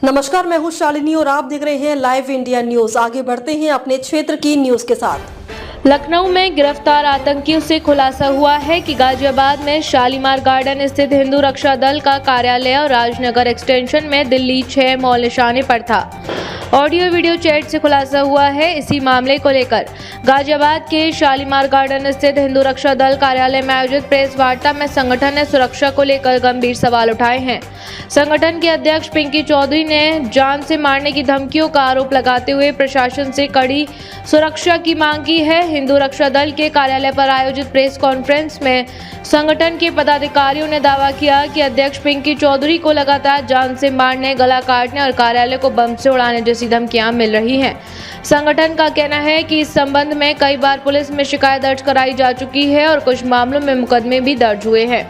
नमस्कार, मैं हूं शालिनी और आप देख रहे हैं लाइव इंडिया न्यूज। आगे बढ़ते हैं अपने क्षेत्र की न्यूज के साथ। लखनऊ में गिरफ्तार आतंकियों से खुलासा हुआ है कि गाजियाबाद में शालीमार गार्डन स्थित हिंदू रक्षा दल का कार्यालय और राजनगर एक्सटेंशन में दिल्ली 6 मॉल निशाने पर था। ऑडियो वीडियो चैट से खुलासा हुआ है। इसी मामले को लेकर गाजियाबाद के शालीमार गार्डन स्थित हिंदू रक्षा दल कार्यालय में आयोजित प्रेस वार्ता में संगठन ने सुरक्षा को लेकर गंभीर सवाल उठाए हैं। संगठन के अध्यक्ष पिंकी चौधरी ने जान से मारने की धमकियों का आरोप लगाते हुए प्रशासन से कड़ी सुरक्षा की मांग की है। हिंदू रक्षा दल के कार्यालय पर आयोजित प्रेस कॉन्फ्रेंस में संगठन के पदाधिकारियों ने दावा किया कि अध्यक्ष पिंकी चौधरी को लगातार जान से मारने, गला काटने और कार्यालय को बम से उड़ाने जैसी धमकियां मिल रही हैं। संगठन का कहना है कि इस संबंध में कई बार पुलिस में शिकायत दर्ज कराई जा चुकी है और कुछ मामलों में मुकदमे भी दर्ज हुए हैं।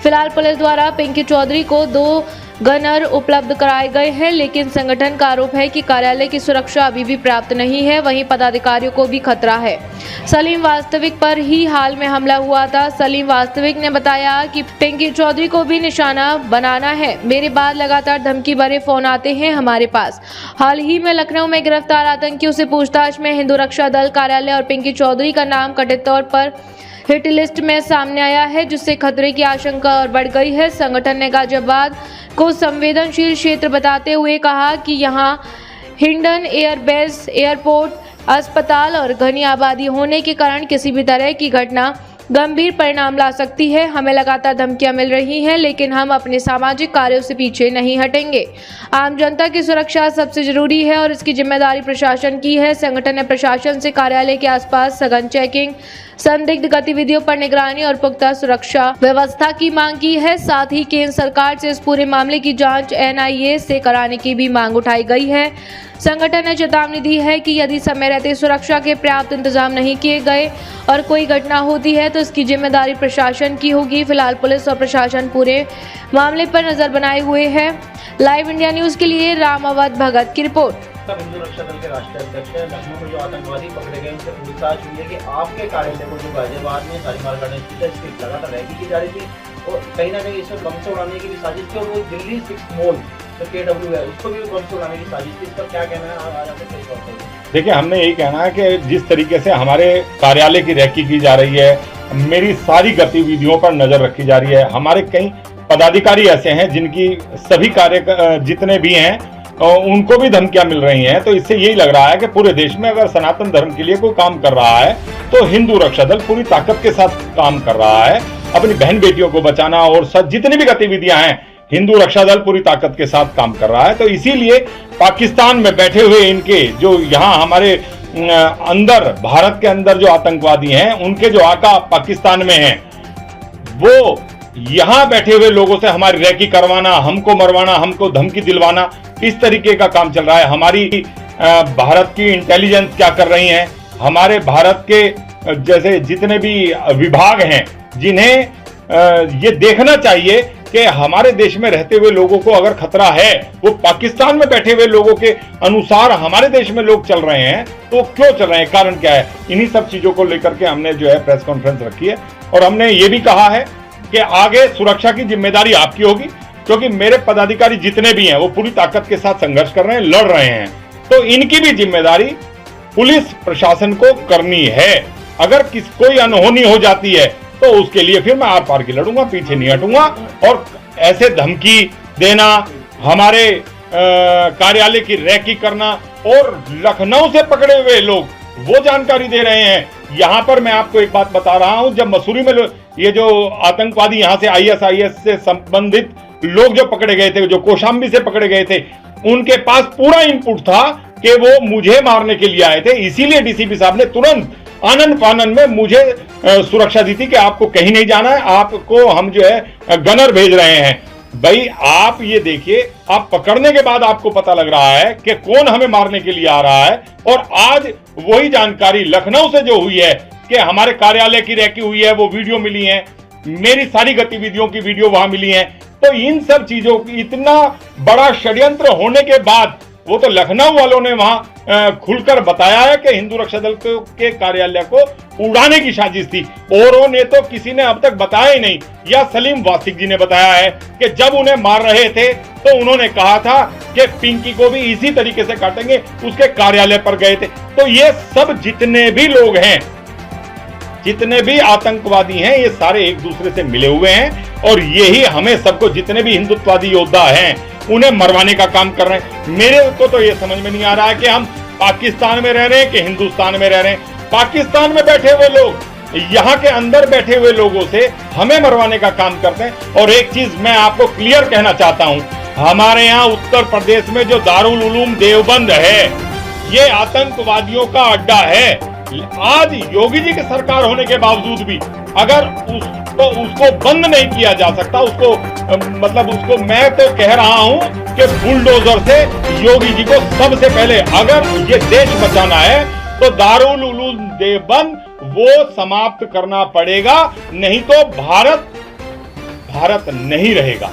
फिलहाल पुलिस द्वारा पिंकी चौधरी को 2 गनर उपलब्ध कराए गए हैं, लेकिन संगठन का आरोप है कि कार्यालय की सुरक्षा अभी भी प्राप्त नहीं है। वहीं पदाधिकारियों को भी खतरा है। सलीम वास्तविक पर ही हाल में हमला हुआ था। सलीम वास्तविक ने बताया कि पिंकी चौधरी को भी निशाना बनाना है। मेरे बाद लगातार धमकी भरे फोन आते हैं हमारे पास। हाल ही में लखनऊ में गिरफ्तार आतंकियों से पूछताछ में हिंदू रक्षा दल कार्यालय और पिंकी चौधरी का नाम कथित तौर पर हिट लिस्ट में सामने आया है, जिससे खतरे की आशंका और बढ़ गई है। संगठन ने गाजियाबाद को संवेदनशील क्षेत्र बताते हुए कहा कि यहां हिंडन एयरबेस, एयरपोर्ट, अस्पताल और घनी आबादी होने के कारण किसी भी तरह की घटना गंभीर परिणाम ला सकती है। हमें लगातार धमकियां मिल रही हैं, लेकिन हम अपने सामाजिक कार्यों से पीछे नहीं हटेंगे। आम जनता की सुरक्षा सबसे जरूरी है और इसकी जिम्मेदारी प्रशासन की है। संगठन ने प्रशासन से कार्यालय के आसपास सघन चेकिंग, संदिग्ध गतिविधियों पर निगरानी और पुख्ता सुरक्षा व्यवस्था की मांग की है। साथ ही केंद्र सरकार से इस पूरे मामले की जांच NIA से कराने की भी मांग उठाई गई है। संगठन ने चेतावनी दी है कि यदि समय रहते सुरक्षा के पर्याप्त इंतजाम नहीं किए गए और कोई घटना होती है तो इसकी जिम्मेदारी प्रशासन की होगी। फिलहाल पुलिस और प्रशासन पूरे मामले पर नजर बनाए हुए है। लाइव इंडिया न्यूज के लिए राम अवध भगत की रिपोर्ट। हिंदू रक्षा दल के राष्ट्रीय अध्यक्ष है। लखनऊ में जो आतंकवादी पकड़े गए उनसे पूछताछ हुई है कि आपके कार्यालय को जो गाजियाबाद में शालीमार गार्डन स्थित है, इसकी लगातार रैकी की जा रही थी और कहीं ना कहीं इसमें बम से उड़ाने की भी साजिश थी और वो दिल्ली 6 मॉल जो KW है उसको भी बम से उड़ाने की साजिश थी। इस पर क्या कहना है आज आपके? देखिए, हमने यही कहना है कि जिस तरीके से हमारे कार्यालय की रैकी की जा रही है, मेरी सारी गतिविधियों पर नजर रखी जा रही है। हमारे कई पदाधिकारी ऐसे हैं जिनकी सभी कार्य जितने भी हैं उनको भी धमकियां मिल रही हैं। तो इससे यही लग रहा है कि पूरे देश में अगर सनातन धर्म के लिए कोई काम कर रहा है तो हिंदू रक्षा दल पूरी ताकत के साथ काम कर रहा है। अपनी बहन बेटियों को बचाना और जितनी भी गतिविधियां हैं, हिंदू रक्षा दल पूरी ताकत के साथ काम कर रहा है। तो इसीलिए पाकिस्तान में बैठे हुए इनके जो यहाँ हमारे अंदर, भारत के अंदर जो आतंकवादी हैं, उनके जो आका पाकिस्तान में हैं, वो यहाँ बैठे हुए लोगों से हमारी रैकी करवाना, हमको मरवाना, हमको धमकी दिलवाना, इस तरीके का काम चल रहा है। हमारी भारत की इंटेलिजेंस क्या कर रही है, हमारे भारत के जैसे जितने भी विभाग हैं, जिन्हें ये देखना चाहिए कि हमारे देश में रहते हुए लोगों को अगर खतरा है, वो पाकिस्तान में बैठे हुए लोगों के अनुसार हमारे देश में लोग चल रहे हैं, तो क्यों चल रहे हैं, कारण क्या है। इन्हीं सब चीजों को लेकर के हमने जो है प्रेस कॉन्फ्रेंस रखी है और हमने ये भी कहा है कि आगे सुरक्षा की जिम्मेदारी आपकी होगी, क्योंकि मेरे पदाधिकारी जितने भी हैं वो पूरी ताकत के साथ संघर्ष कर रहे हैं, लड़ रहे हैं। तो इनकी भी जिम्मेदारी पुलिस प्रशासन को करनी है। अगर कोई अनहोनी हो जाती है तो उसके लिए फिर मैं आर पार की लड़ूंगा, पीछे नहीं हटूंगा। और ऐसे धमकी देना, हमारे कार्यालय की रैकी करना और लखनऊ से पकड़े हुए लोग वो जानकारी दे रहे हैं। यहाँ पर मैं आपको एक बात बता रहा हूं, जब मसूरी में ये जो आतंकवादी यहाँ से ISIS से संबंधित लोग जो पकड़े गए थे, जो कौशाम्बी से पकड़े गए थे, उनके पास पूरा इनपुट था कि वो मुझे मारने के लिए आए थे। इसीलिए DCP साहब ने तुरंत आनन फानन में मुझे सुरक्षा दी थी कि आपको कहीं नहीं जाना है, आपको हम जो है गनर भेज रहे हैं। भाई आप ये देखिए, आप पकड़ने के बाद आपको पता लग रहा है कि कौन हमें मारने के लिए आ रहा है। और आज वही जानकारी लखनऊ से जो हुई है कि हमारे कार्यालय की रैकी हुई है, वो वीडियो मिली है, मेरी सारी गतिविधियों की वीडियो वहां मिली है। तो इन सब चीजों की इतना बड़ा षड्यंत्र होने के बाद वो तो लखनऊ वालों ने वहां खुलकर बताया है कि हिंदू रक्षा दल के कार्यालय को उड़ाने की साजिश थी। औरों ने तो किसी ने अब तक बताया ही नहीं। या सलीम वास्तिक जी ने बताया है कि जब उन्हें मार रहे थे तो उन्होंने कहा था कि पिंकी को भी इसी तरीके से काटेंगे, उसके कार्यालय पर गए थे। तो ये सब जितने भी लोग हैं, जितने भी आतंकवादी हैं, ये सारे एक दूसरे से मिले हुए हैं और यही हमें सबको, जितने भी हिंदुत्ववादी योद्धा हैं, उन्हें मरवाने का काम कर रहे हैं। मेरे को तो ये समझ में नहीं आ रहा है कि हम पाकिस्तान में रह रहे हैं कि हिंदुस्तान में रह रहे हैं। पाकिस्तान में बैठे हुए लोग यहाँ के अंदर बैठे हुए लोगों से हमें मरवाने का काम करते हैं। और एक चीज मैं आपको क्लियर कहना चाहता हूं, हमारे यहाँ उत्तर प्रदेश में जो दारुल उलूम देवबंद है, ये आतंकवादियों का अड्डा है। आज योगी जी की सरकार होने के बावजूद भी अगर उसको बंद नहीं किया जा सकता, उसको मैं तो कह रहा हूं कि बुलडोजर से योगी जी को सबसे पहले, अगर ये देश बचाना है तो दारुल उलूम देवबंद वो समाप्त करना पड़ेगा, नहीं तो भारत नहीं रहेगा।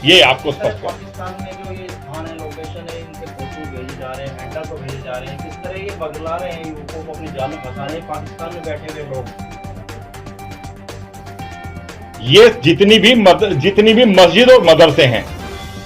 ये आपको स्पष्ट कर। पाकिस्तान में जो ये स्थान है, लोकेशन है, इनके फोटो भेजे जा रहे हैं, हैंडल को भेजे जा रहे हैं, किस तरह ये बगला रहे हैं युवकों को अपनी जान में फंसा रहे हैं पाकिस्तान में बैठे हुए लोग। ये जितनी भी मस्जिद और मदरसे हैं,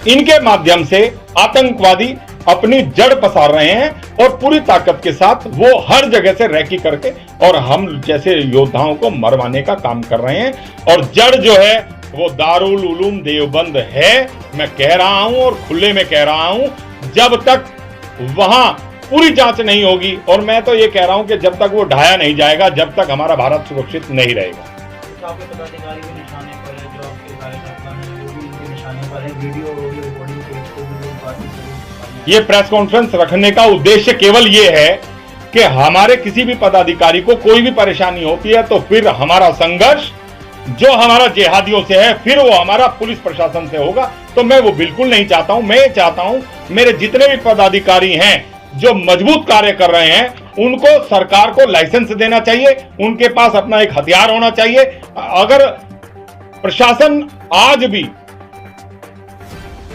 इनके माध्यम से आतंकवादी अपनी जड़ पसार रहे हैं और पूरी ताकत के साथ वो हर जगह से रैकी करके और हम जैसे योद्धाओं को मरवाने का काम कर रहे हैं। और जड़ जो है वो दारुल उलूम देवबंद है, मैं कह रहा हूं और खुले में कह रहा हूं। जब तक वहां पूरी जांच नहीं होगी, और मैं तो ये कह रहा हूं कि जब तक वो ढाया नहीं जाएगा, जब तक हमारा भारत सुरक्षित नहीं रहेगा। आपके पदाधिकारी भी निशाने पर है, जो आपके कार्यकर्ता हैं वो भी इनके निशाने पर है। वीडियो रिकॉर्डिंग ये प्रेस कॉन्फ्रेंस रखने का उद्देश्य केवल ये है कि हमारे किसी भी पदाधिकारी को कोई भी परेशानी होती है तो फिर हमारा संघर्ष जो हमारा जिहादियों से है, फिर वो हमारा पुलिस प्रशासन से होगा। तो मैं वो बिल्कुल नहीं चाहता हूं। मैं चाहता हूं मेरे जितने भी पदाधिकारी हैं जो मजबूत कार्य कर रहे हैं, उनको सरकार को लाइसेंस देना चाहिए, उनके पास अपना एक हथियार होना चाहिए। अगर प्रशासन आज भी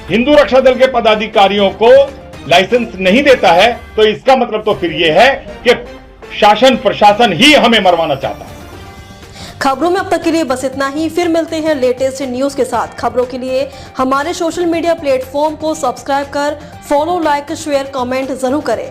हिंदू रक्षा दल के पदाधिकारियों को लाइसेंस नहीं देता है तो इसका मतलब तो फिर यह है कि शासन प्रशासन ही हमें मरवाना चाहता है। खबरों में अब तक के लिए बस इतना ही। फिर मिलते हैं लेटेस्ट न्यूज के साथ। खबरों के लिए हमारे सोशल मीडिया प्लेटफॉर्म को सब्सक्राइब कर फॉलो, लाइक, शेयर, कमेंट जरूर करें।